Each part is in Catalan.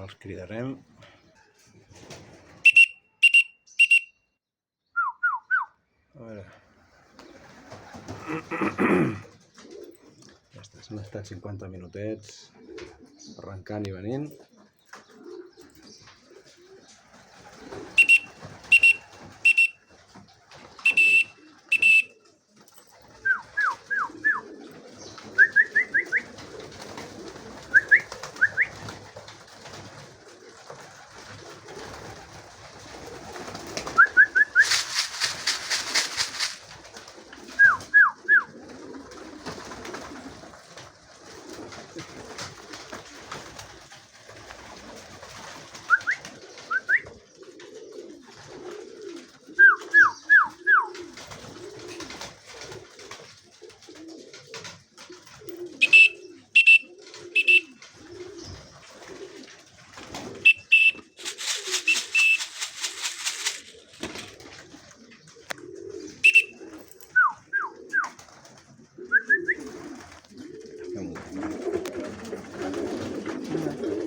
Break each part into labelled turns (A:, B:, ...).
A: els cridarem. A veure. Ja està, s'han estat 50 minutets arrencant i venint.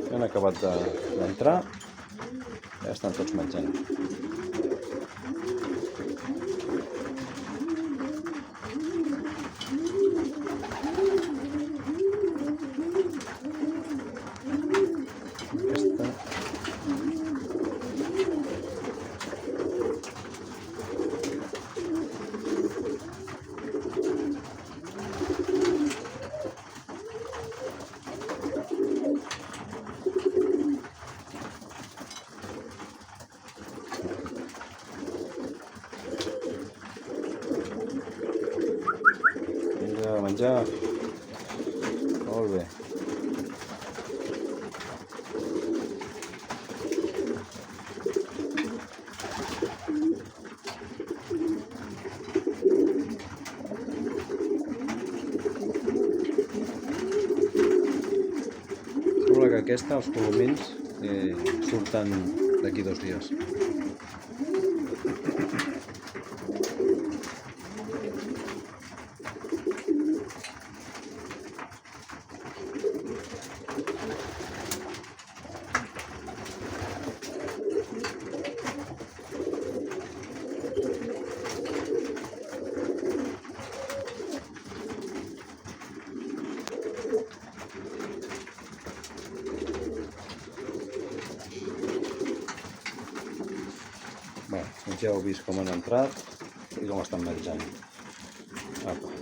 A: Han acabat d'entrar, ja estan tots menjant. Vinga, a menjar. Molt bé. Sembla que aquesta, els colomins, surten d'aquí 2 dies. Bé, doncs ja heu vist com han entrat i com estan menjant. Apa.